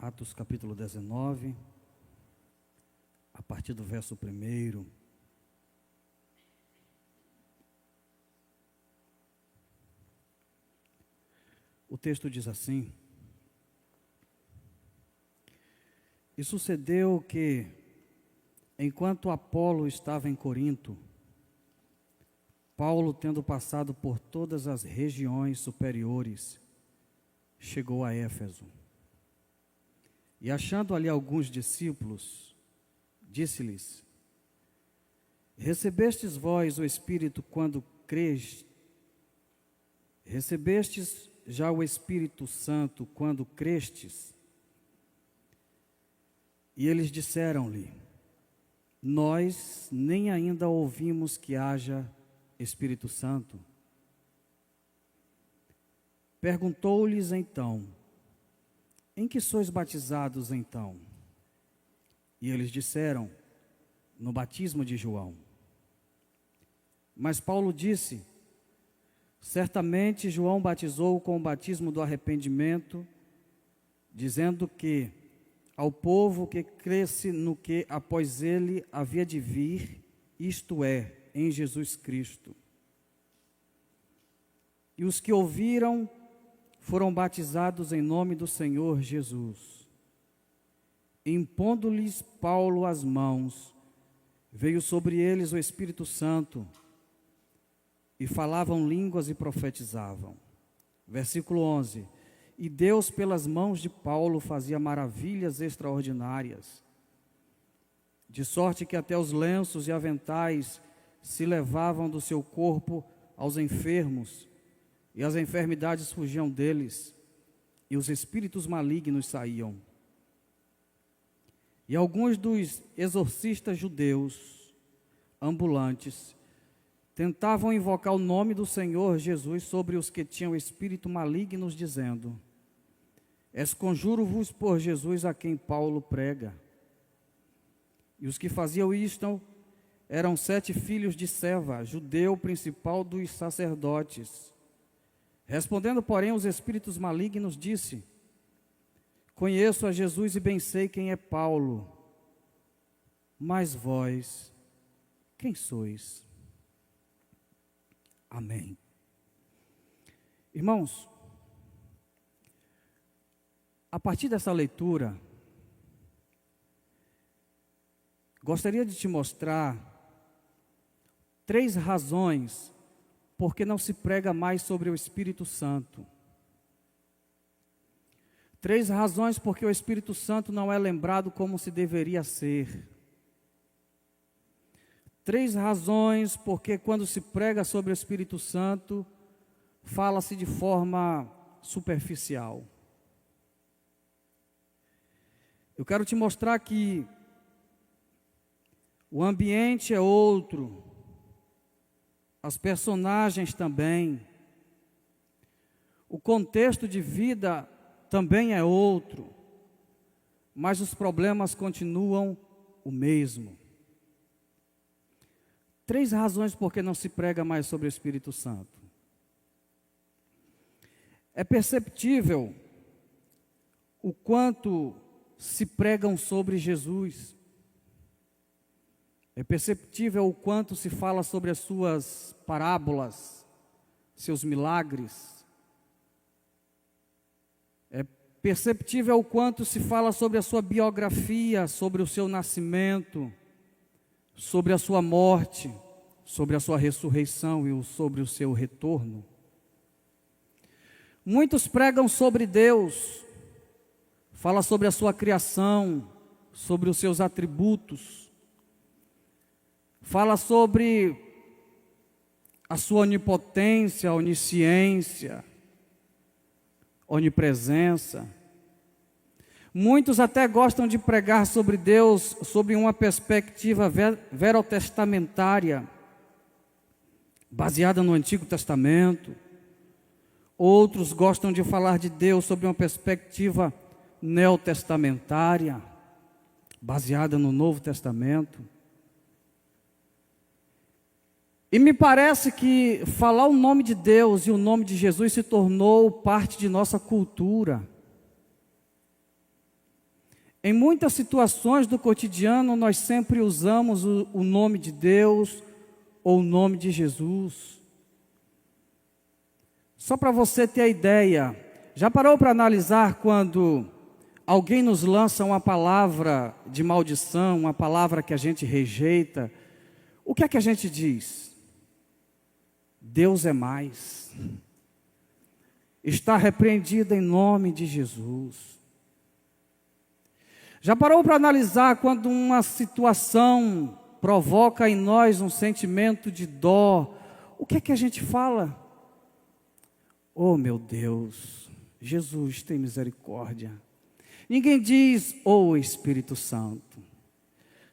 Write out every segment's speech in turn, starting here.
Atos capítulo 19, a partir do verso 1. O texto diz assim: E sucedeu que, enquanto Apolo estava em Corinto, Paulo, tendo passado por todas as regiões superiores, chegou a Éfeso. E achando ali alguns discípulos, disse-lhes: Recebestes vós o Espírito quando creste? Recebestes já o Espírito Santo quando crestes? E eles disseram-lhe: Nós nem ainda ouvimos que haja Espírito Santo. Perguntou-lhes então: Em que sois batizados então? E eles disseram: No batismo de João. Mas Paulo disse: Certamente João batizou com o batismo do arrependimento, dizendo que ao povo que cresce no que após ele havia de vir, isto é, em Jesus Cristo. E os que ouviram foram batizados em nome do Senhor Jesus. Impondo-lhes Paulo as mãos, veio sobre eles o Espírito Santo, e falavam línguas e profetizavam. Versículo 11. E Deus, pelas mãos de Paulo, fazia maravilhas extraordinárias, de sorte que até os lenços e aventais se levavam do seu corpo aos enfermos, e as enfermidades fugiam deles, e os espíritos malignos saíam. E alguns dos exorcistas judeus ambulantes tentavam invocar o nome do Senhor Jesus sobre os que tinham espírito malignos, dizendo: Esconjuro-vos por Jesus a quem Paulo prega. E os que faziam isto eram 7 filhos de Seva, judeu principal dos sacerdotes. Respondendo, porém, os espíritos malignos, disse: Conheço a Jesus e bem sei quem é Paulo. Mas vós, quem sois? Amém. Irmãos, a partir dessa leitura, gostaria de te mostrar 3 razões por que não se prega mais sobre o Espírito Santo. 3 razões porque o Espírito Santo não é lembrado como se deveria ser. 3 razões porque quando se prega sobre o Espírito Santo, fala-se de forma superficial. Eu quero te mostrar que o ambiente é outro, as personagens também, o contexto de vida também é outro, mas os problemas continuam o mesmo. 3 razões por que não se prega mais sobre o Espírito Santo. É perceptível o quanto se pregam sobre Jesus. É perceptível o quanto se fala sobre as suas parábolas, seus milagres. É perceptível o quanto se fala sobre a sua biografia, sobre o seu nascimento, sobre a sua morte, sobre a sua ressurreição e sobre o seu retorno. Muitos pregam sobre Deus, fala sobre a sua criação, sobre os seus atributos, fala sobre a sua onipotência, onisciência, onipresença. Muitos até gostam de pregar sobre Deus sobre uma perspectiva verotestamentária, baseada no Antigo Testamento. Outros gostam de falar de Deus sobre uma perspectiva neotestamentária, baseada no Novo Testamento. E me parece que falar o nome de Deus e o nome de Jesus se tornou parte de nossa cultura. Em muitas situações do cotidiano, nós sempre usamos o nome de Deus ou o nome de Jesus. Só para você ter a ideia, já parou para analisar quando alguém nos lança uma palavra de maldição, uma palavra que a gente rejeita, o que é que a gente diz? Deus é mais. Está repreendido em nome de Jesus. Já parou para analisar quando uma situação provoca em nós um sentimento de dó, o que é que a gente fala? Oh meu Deus, Jesus tem misericórdia. Ninguém diz, oh Espírito Santo.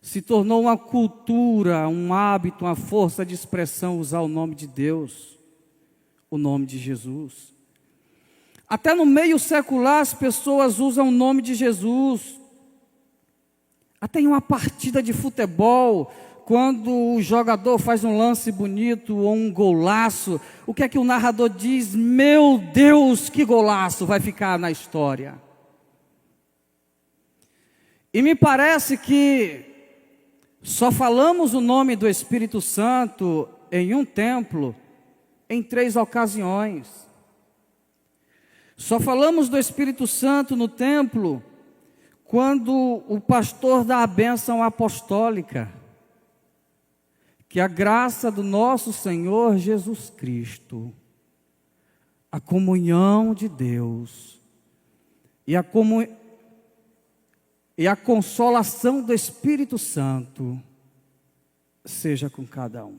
Se tornou uma cultura, um hábito, uma força de expressão usar o nome de Deus, o nome de Jesus. Até no meio secular as pessoas usam o nome de Jesus. Até em uma partida de futebol, quando o jogador faz um lance bonito ou um golaço, o que é que o narrador diz? Meu Deus, que golaço, vai ficar na história. E me parece que só falamos o nome do Espírito Santo em um templo, em 3 ocasiões. Só falamos do Espírito Santo no templo quando o pastor dá a bênção apostólica, que a graça do nosso Senhor Jesus Cristo, a comunhão de Deus e a consolação do Espírito Santo seja com cada um.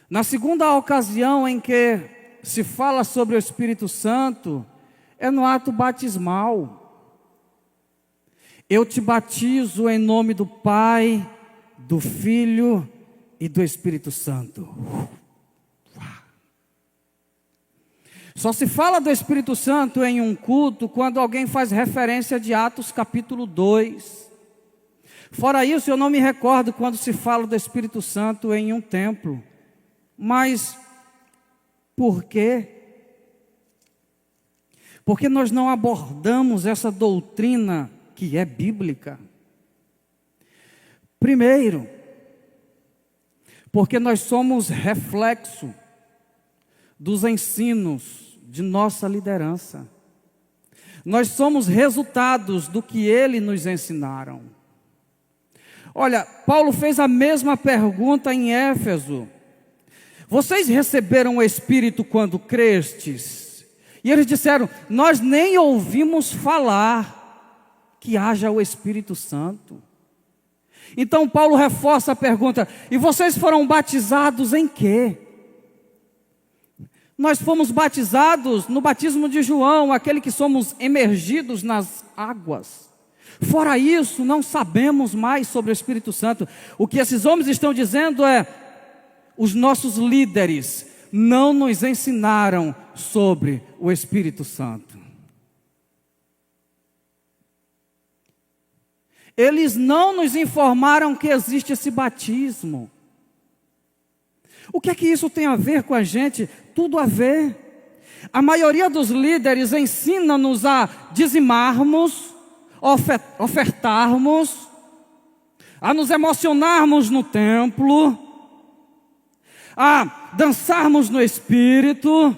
Na segunda ocasião em que se fala sobre o Espírito Santo, é no ato batismal. Eu te batizo em nome do Pai, do Filho e do Espírito Santo. Só se fala do Espírito Santo em um culto quando alguém faz referência de Atos capítulo 2. Fora isso, eu não me recordo quando se fala do Espírito Santo em um templo. Mas por quê? Porque nós não abordamos essa doutrina que é bíblica. Primeiro, porque nós somos reflexo dos ensinos de nossa liderança. Nós somos resultados do que eles nos ensinaram. Olha, Paulo fez a mesma pergunta em Éfeso. Vocês receberam o Espírito quando crestes? E eles disseram, nós nem ouvimos falar que haja o Espírito Santo. Então Paulo reforça a pergunta, e vocês foram batizados em quê? Nós fomos batizados no batismo de João, aquele que somos emergidos nas águas. Fora isso, não sabemos mais sobre o Espírito Santo. O que esses homens estão dizendo é, os nossos líderes não nos ensinaram sobre o Espírito Santo. Eles não nos informaram que existe esse batismo. O que é que isso tem a ver com a gente? Tudo a ver. A maioria dos líderes ensina-nos a dizimarmos, ofertarmos, a nos emocionarmos no templo, a dançarmos no Espírito.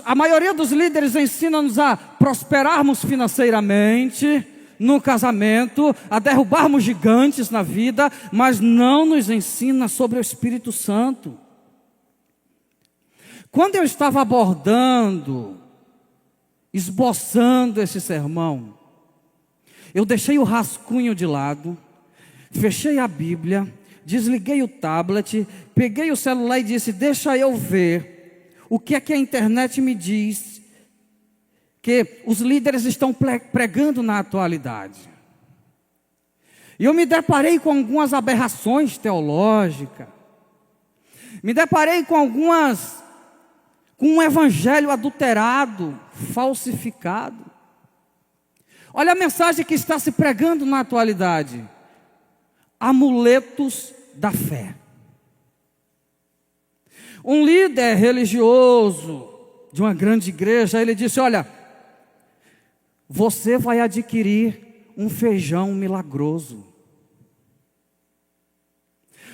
A maioria dos líderes ensina-nos a prosperarmos financeiramente, no casamento, a derrubarmos gigantes na vida, mas não nos ensina sobre o Espírito Santo. Quando eu estava abordando, esboçando esse sermão, eu deixei o rascunho de lado, fechei a Bíblia, desliguei o tablet, peguei o celular e disse, deixa eu ver o que é que a internet me diz que os líderes estão pregando na atualidade. E eu me deparei com algumas aberrações teológicas, me deparei com um evangelho adulterado, falsificado. Olha a mensagem que está se pregando na atualidade: amuletos da fé. Um líder religioso de uma grande igreja, ele disse, olha, você vai adquirir um feijão milagroso.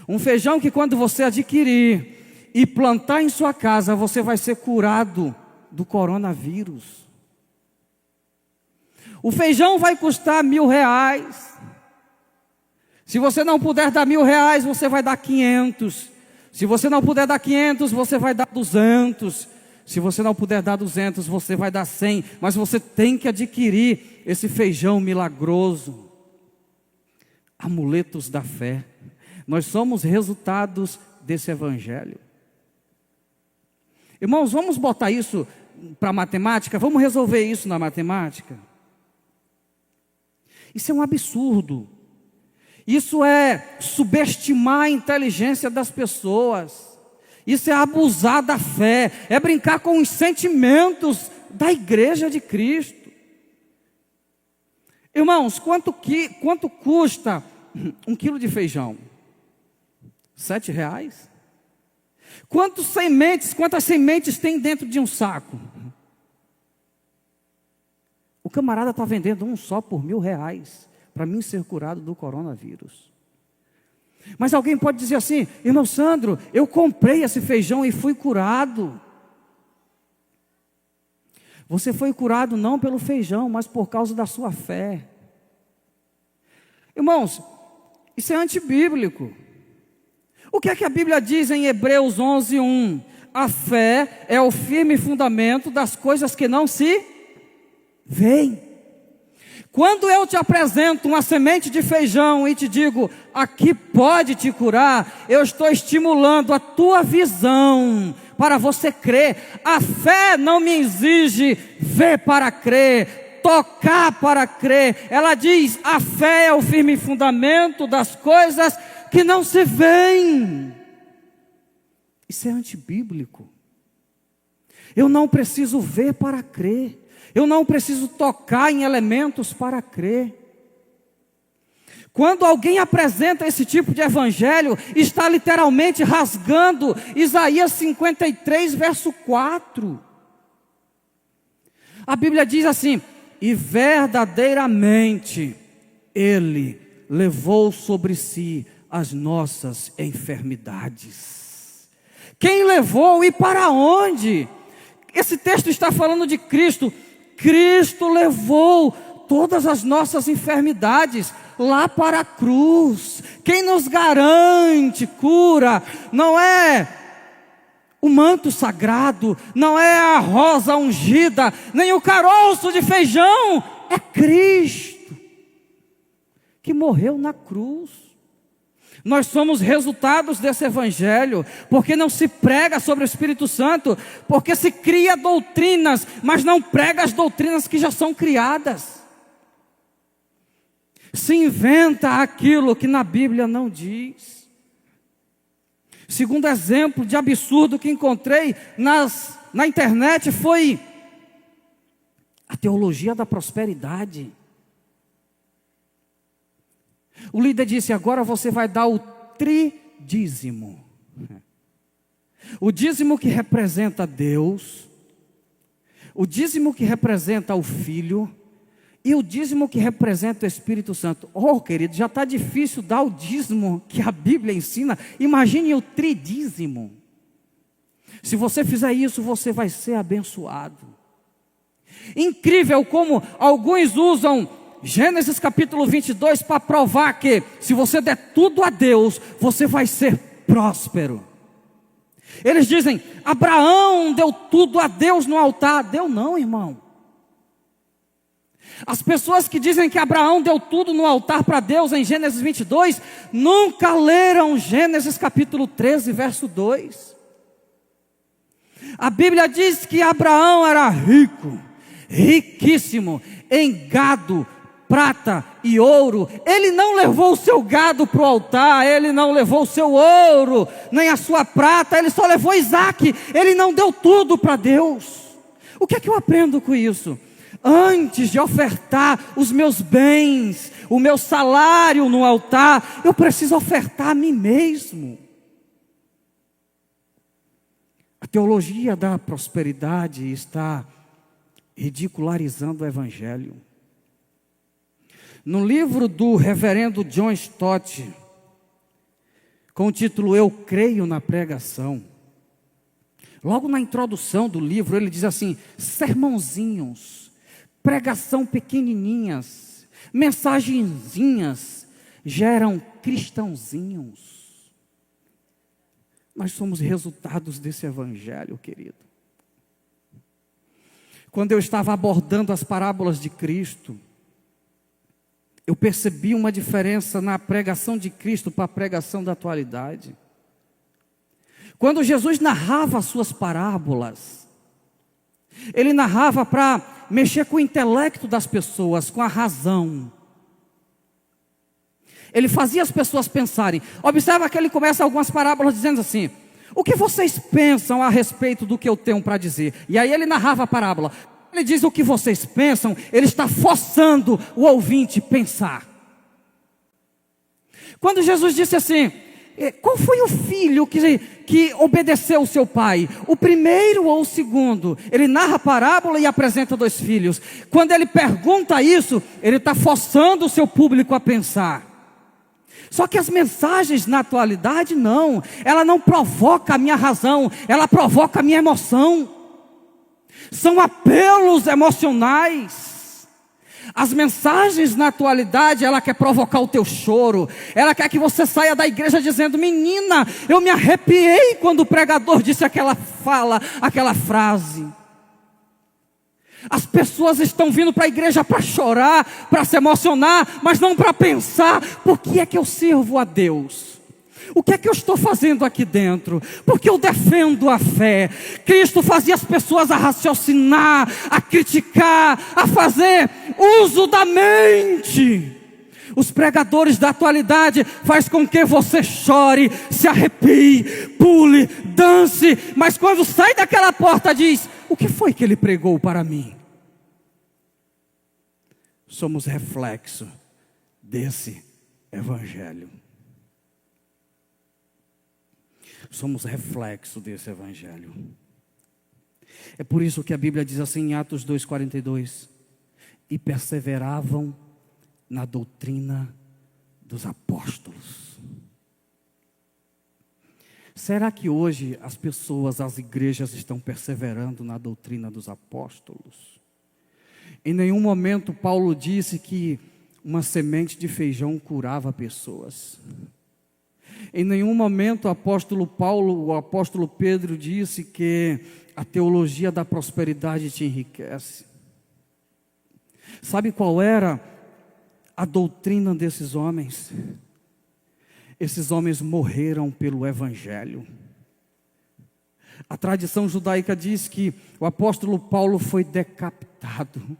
Um feijão que quando você adquirir e plantar em sua casa, você vai ser curado do coronavírus. O feijão vai custar R$1.000. Se você não puder dar R$1.000, você vai dar 500. Se você não puder dar 500, você vai dar 200. Se você não puder dar 200, você vai dar 100. Mas você tem que adquirir esse feijão milagroso. Amuletos da fé. Nós somos resultados desse evangelho. Irmãos, vamos botar isso para matemática? Vamos resolver isso na matemática? Isso é um absurdo. Isso é subestimar a inteligência das pessoas. Isso é abusar da fé. É brincar com os sentimentos da igreja de Cristo. Irmãos, quanto custa 1 quilo de feijão? R$7? Quantas sementes tem dentro de um saco? O camarada está vendendo um só por R$1.000 para mim ser curado do coronavírus. Mas alguém pode dizer assim: irmão Sandro, eu comprei esse feijão e fui curado. Você foi curado não pelo feijão, mas por causa da sua fé. Irmãos, isso é antibíblico. O que é que a Bíblia diz em Hebreus 11:1? A fé é o firme fundamento das coisas que não se veem. Quando eu te apresento uma semente de feijão e te digo, aqui pode te curar, eu estou estimulando a tua visão para você crer. A fé não me exige ver para crer, tocar para crer. Ela diz, a fé é o firme fundamento das coisas que não se veem. Isso é antibíblico. Eu não preciso ver para crer. Eu não preciso tocar em elementos para crer. Quando alguém apresenta esse tipo de evangelho, está literalmente rasgando Isaías 53, verso 4. A Bíblia diz assim: e verdadeiramente Ele levou sobre si as nossas enfermidades. Quem levou e para onde? Esse texto está falando de Cristo. Cristo levou todas as nossas enfermidades lá para a cruz. Quem nos garante cura não é o manto sagrado, não é a rosa ungida, nem o caroço de feijão, é Cristo que morreu na cruz. Nós somos resultados desse evangelho, porque não se prega sobre o Espírito Santo, porque se cria doutrinas, mas não prega as doutrinas que já são criadas. Se inventa aquilo que na Bíblia não diz. Segundo exemplo de absurdo que encontrei na internet foi a teologia da prosperidade. O líder disse, agora você vai dar o tridízimo. O dízimo que representa Deus, o dízimo que representa o Filho, e o dízimo que representa o Espírito Santo. Oh, querido, já está difícil dar o dízimo que a Bíblia ensina. Imagine o tridízimo. Se você fizer isso, você vai ser abençoado. Incrível como alguns usam Gênesis capítulo 22 para provar que se você der tudo a Deus, você vai ser próspero. Eles dizem, Abraão deu tudo a Deus no altar. Deu não, irmão. As pessoas que dizem que Abraão deu tudo no altar para Deus em Gênesis 22, nunca leram Gênesis capítulo 13, verso 2. A Bíblia diz que Abraão era rico, riquíssimo, em gado, prata e ouro. Ele não levou o seu gado para o altar, ele não levou o seu ouro, nem a sua prata, ele só levou Isaac. Ele não deu tudo para Deus. O que é que eu aprendo com isso? Antes de ofertar os meus bens, o meu salário no altar, eu preciso ofertar a mim mesmo. A teologia da prosperidade está ridicularizando o Evangelho. No livro do reverendo John Stott, com o título Eu Creio na Pregação, logo na introdução do livro, ele diz assim: sermãozinhos, pregação pequenininhas, mensagenzinhas, geram cristãozinhos. Nós somos resultados desse Evangelho, querido. Quando eu estava abordando as parábolas de Cristo, eu percebi uma diferença na pregação de Cristo para a pregação da atualidade. Quando Jesus narrava as suas parábolas, ele narrava para mexer com o intelecto das pessoas, com a razão. Ele fazia as pessoas pensarem. Observa que ele começa algumas parábolas dizendo assim: o que vocês pensam a respeito do que eu tenho para dizer? E aí ele narrava a parábola. Ele diz o que vocês pensam, ele está forçando o ouvinte a pensar. Quando Jesus disse assim: qual foi o filho que obedeceu o seu pai? O primeiro ou o segundo? Ele narra a parábola e apresenta dois filhos. Quando ele pergunta isso, ele está forçando o seu público a pensar. Só que as mensagens na atualidade não. Ela não provoca a minha razão, ela provoca a minha emoção. São apelos emocionais. As mensagens na atualidade, ela quer provocar o teu choro. Ela quer que você saia da igreja dizendo: menina, eu me arrepiei quando o pregador disse aquela fala, aquela frase. As pessoas estão vindo para a igreja para chorar, para se emocionar, mas não para pensar: por que é que eu sirvo a Deus? O que é que eu estou fazendo aqui dentro? Porque eu defendo a fé. Cristo fazia as pessoas a raciocinar, a criticar, a fazer uso da mente. Os pregadores da atualidade faz com que você chore, se arrepie, pule, dance, mas quando sai daquela porta diz: o que foi que ele pregou para mim? Somos reflexo desse Evangelho. Somos reflexo desse Evangelho. É por isso que a Bíblia diz assim em Atos 2,42: e perseveravam na doutrina dos apóstolos. Será que hoje as pessoas, as igrejas estão perseverando na doutrina dos apóstolos? Em nenhum momento Paulo disse que uma semente de feijão curava pessoas. Em nenhum momento o apóstolo Pedro disse que a teologia da prosperidade te enriquece. Sabe qual era a doutrina desses homens? Esses homens morreram pelo Evangelho. A tradição judaica diz que o apóstolo Paulo foi decapitado.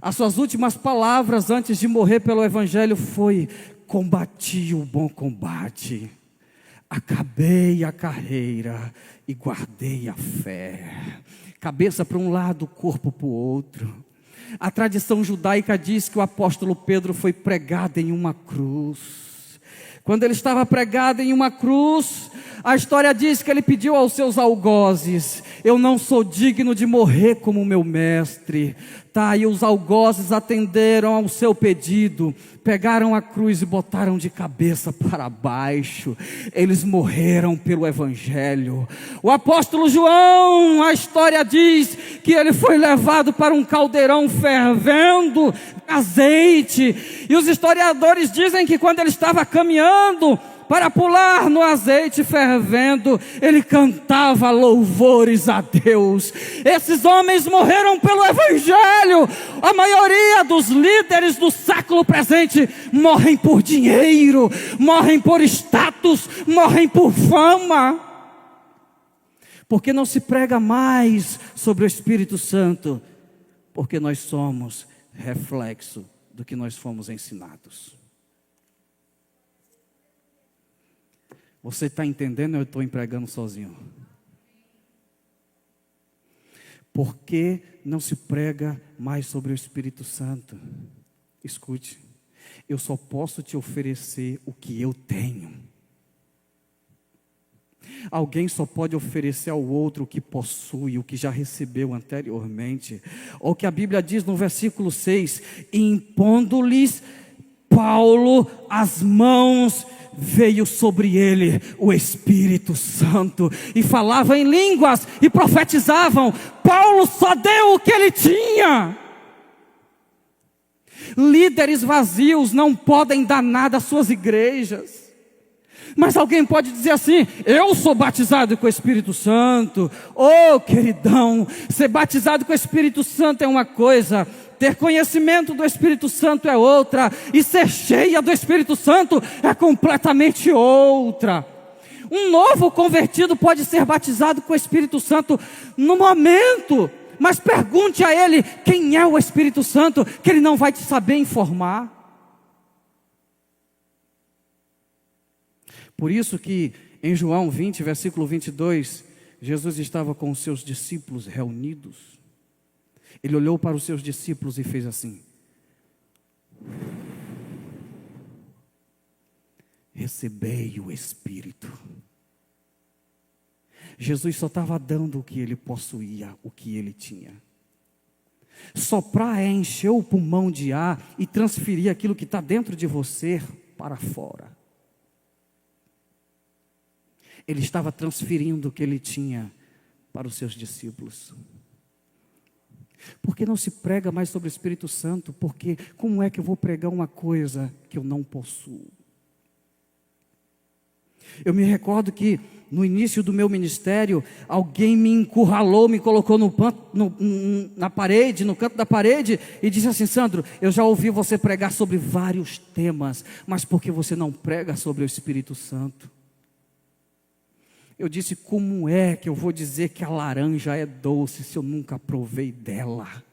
As suas últimas palavras antes de morrer pelo Evangelho foi: combati o bom combate, acabei a carreira e guardei a fé. Cabeça para um lado, corpo para o outro. A tradição judaica diz que o apóstolo Pedro foi pregado em uma cruz. Quando ele estava pregado em uma cruz, a história diz que ele pediu aos seus algozes: eu não sou digno de morrer como meu mestre. E os algozes atenderam ao seu pedido, pegaram a cruz e botaram de cabeça para baixo. Eles morreram pelo Evangelho. O apóstolo João, a história diz que ele foi levado para um caldeirão fervendo azeite, e os historiadores dizem que quando ele estava caminhando para pular no azeite fervendo, ele cantava louvores a Deus. Esses homens morreram pelo Evangelho. A maioria dos líderes do século presente morrem por dinheiro, morrem por status, morrem por fama. Porque não se prega mais sobre o Espírito Santo? Porque nós somos reflexo do que nós fomos ensinados. Você está entendendo ou eu estou empregando sozinho? Por que não se prega mais sobre o Espírito Santo? Escute, eu só posso te oferecer o que eu tenho. Alguém só pode oferecer ao outro o que possui, o que já recebeu anteriormente. Ou que a Bíblia diz no versículo 6: impondo-lhes Paulo as mãos, veio sobre ele o Espírito Santo, e falava em línguas, e profetizavam. Paulo só deu o que ele tinha. Líderes vazios não podem dar nada às suas igrejas. Mas alguém pode dizer assim: eu sou batizado com o Espírito Santo. Oh, queridão, ser batizado com o Espírito Santo é uma coisa, ter conhecimento do Espírito Santo é outra, e ser cheia do Espírito Santo é completamente outra. Um novo convertido pode ser batizado com o Espírito Santo no momento, mas pergunte a ele quem é o Espírito Santo, que ele não vai te saber informar. Por isso que em João 20, versículo 22, Jesus estava com os seus discípulos reunidos. Ele olhou para os seus discípulos e fez assim: recebei o Espírito. Jesus só estava dando o que ele possuía, o que ele tinha. Soprar é encher o pulmão de ar e transferir aquilo que está dentro de você para fora. Ele estava transferindo o que ele tinha para os seus discípulos. Por que não se prega mais sobre o Espírito Santo? Porque como é que eu vou pregar uma coisa que eu não possuo? Eu me recordo que no início do meu ministério, alguém me encurralou, me colocou na parede, no canto da parede, e disse assim: Sandro, eu já ouvi você pregar sobre vários temas, mas por que você não prega sobre o Espírito Santo? Eu disse: como é que eu vou dizer que a laranja é doce se eu nunca provei dela?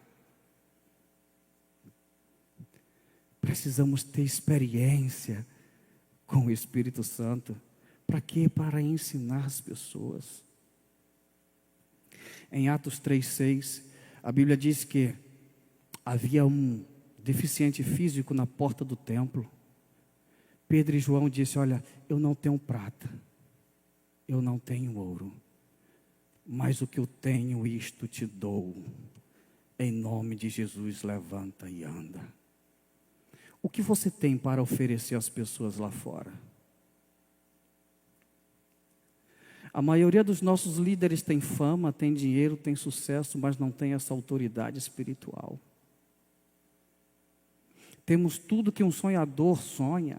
Precisamos ter experiência com o Espírito Santo. Para quê? Para ensinar as pessoas. Em Atos 3:6, a Bíblia diz que havia um deficiente físico na porta do templo. Pedro e João disse: olha, eu não tenho prata, eu não tenho ouro, mas o que eu tenho, isto te dou. Em nome de Jesus, levanta e anda. O que você tem para oferecer às pessoas lá fora? A maioria dos nossos líderes tem fama, tem dinheiro, tem sucesso, mas não tem essa autoridade espiritual. Temos tudo que um sonhador sonha,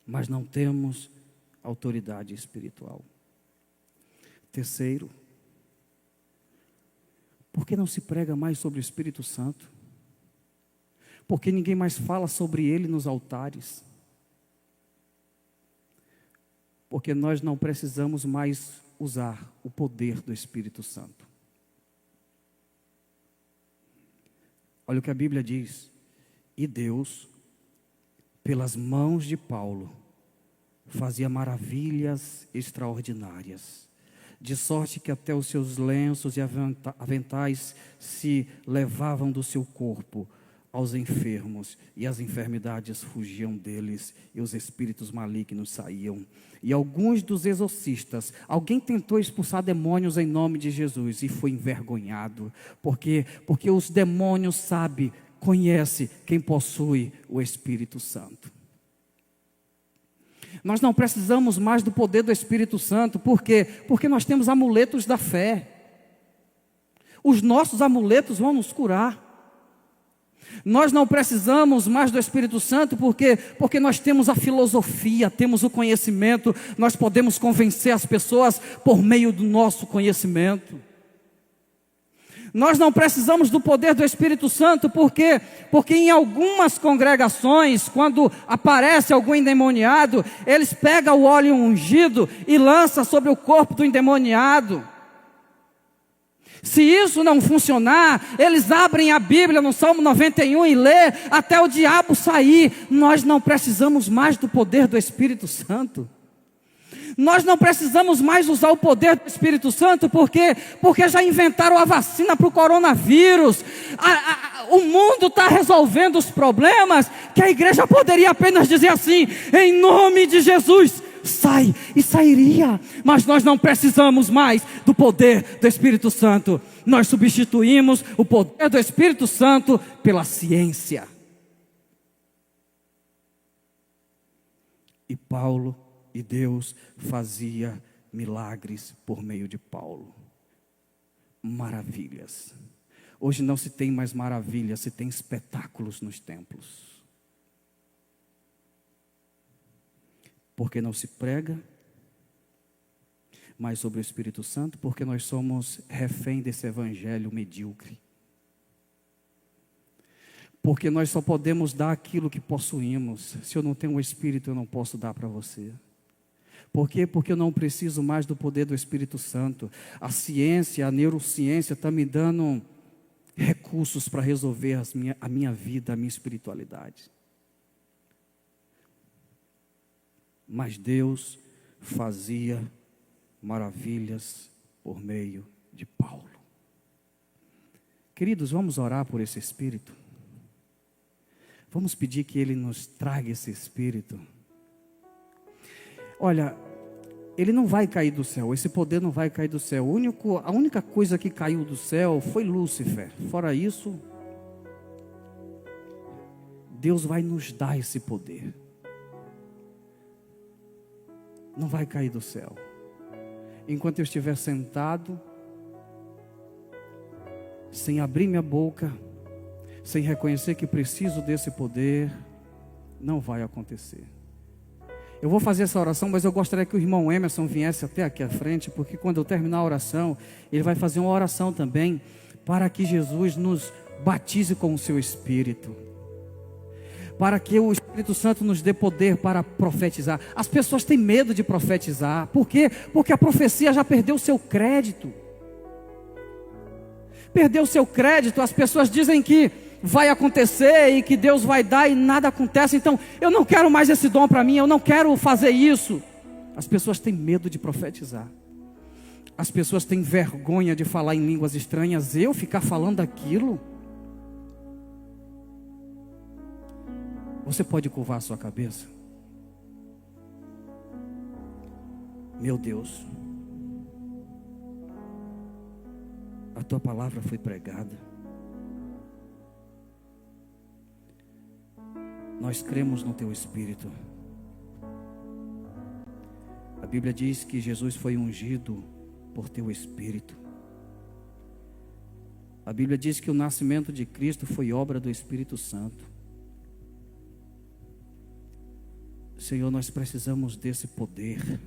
mas não temos autoridade espiritual. Terceiro, por que não se prega mais sobre o Espírito Santo? Porque ninguém mais fala sobre ele nos altares. Porque nós não precisamos mais usar o poder do Espírito Santo. Olha o que a Bíblia diz: e Deus, pelas mãos de Paulo, fazia maravilhas extraordinárias, de sorte que até os seus lenços e aventais se levavam do seu corpo aos enfermos, e as enfermidades fugiam deles, e os espíritos malignos saíam. E alguns dos exorcistas, alguém tentou expulsar demônios em nome de Jesus, e foi envergonhado, porque os demônios conhecem quem possui o Espírito Santo. Nós não precisamos mais do poder do Espírito Santo, por quê? Porque nós temos amuletos da fé. Os nossos amuletos vão nos curar. Nós não precisamos mais do Espírito Santo, porque nós temos a filosofia, temos o conhecimento, nós podemos convencer as pessoas por meio do nosso conhecimento. Nós não precisamos do poder do Espírito Santo, porque em algumas congregações, quando aparece algum endemoniado, eles pegam o óleo ungido e lançam sobre o corpo do endemoniado. Se isso não funcionar, eles abrem a Bíblia no Salmo 91 e lê até o diabo sair. Nós não precisamos mais do poder do Espírito Santo. Nós não precisamos mais usar o poder do Espírito Santo, porque já inventaram a vacina para o coronavírus. O mundo está resolvendo os problemas, que a igreja poderia apenas dizer assim: em nome de Jesus, sai, e sairia. Mas nós não precisamos mais do poder do Espírito Santo. Nós substituímos o poder do Espírito Santo pela ciência. E Paulo e Deus fazia milagres por meio de Paulo. Maravilhas. Hoje não se tem mais maravilhas, se tem espetáculos nos templos. Porque não se prega mais sobre o Espírito Santo, porque nós somos refém desse evangelho medíocre. Porque nós só podemos dar aquilo que possuímos. Se eu não tenho o Espírito, eu não posso dar para você. Por quê? Porque eu não preciso mais do poder do Espírito Santo. A ciência, a neurociência está me dando recursos para resolver a minha vida, a minha espiritualidade. Mas Deus fazia maravilhas por meio de Paulo. Queridos, vamos orar por esse Espírito. Vamos pedir que Ele nos traga esse Espírito. Olha, ele não vai cair do céu, esse poder não vai cair do céu. A única coisa que caiu do céu foi Lúcifer. Fora isso, Deus vai nos dar esse poder. Não vai cair do céu. Enquanto eu estiver sentado, sem abrir minha boca, sem reconhecer que preciso desse poder, não vai acontecer. Eu vou fazer essa oração, mas eu gostaria que o irmão Emerson viesse até aqui à frente, porque quando eu terminar a oração, ele vai fazer uma oração também, para que Jesus nos batize com o seu Espírito, para que o Espírito Santo nos dê poder para profetizar. As pessoas têm medo de profetizar. Por quê? Porque a profecia já perdeu o seu crédito. Perdeu o seu crédito. As pessoas dizem que vai acontecer e que Deus vai dar e nada acontece. Então, eu não quero mais esse dom para mim, eu não quero fazer isso. As pessoas têm medo de profetizar. As pessoas têm vergonha de falar em línguas estranhas. Eu ficar falando aquilo? Você pode curvar a sua cabeça? Meu Deus, a tua palavra foi pregada. Nós cremos no teu Espírito. A Bíblia diz que Jesus foi ungido por teu Espírito. A Bíblia diz que o nascimento de Cristo foi obra do Espírito Santo. Senhor, nós precisamos desse poder.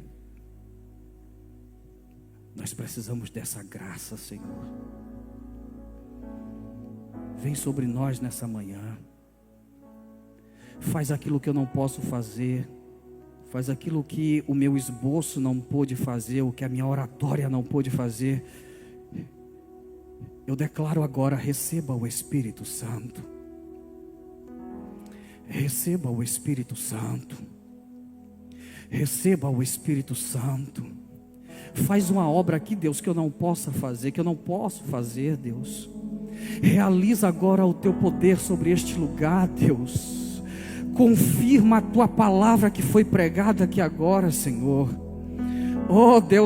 Nós precisamos dessa graça, Senhor. Vem sobre nós nessa manhã. Faz aquilo que eu não posso fazer. Faz aquilo que o meu esboço não pôde fazer, o que a minha oratória não pôde fazer. Eu declaro agora, receba o Espírito Santo. Receba o Espírito Santo. Receba o Espírito Santo. Faz uma obra aqui, Deus, que eu não possa fazer, que eu não posso fazer, Deus. Realiza agora o teu poder sobre este lugar, Deus. Confirma a tua palavra que foi pregada aqui agora, Senhor. Oh, Deus.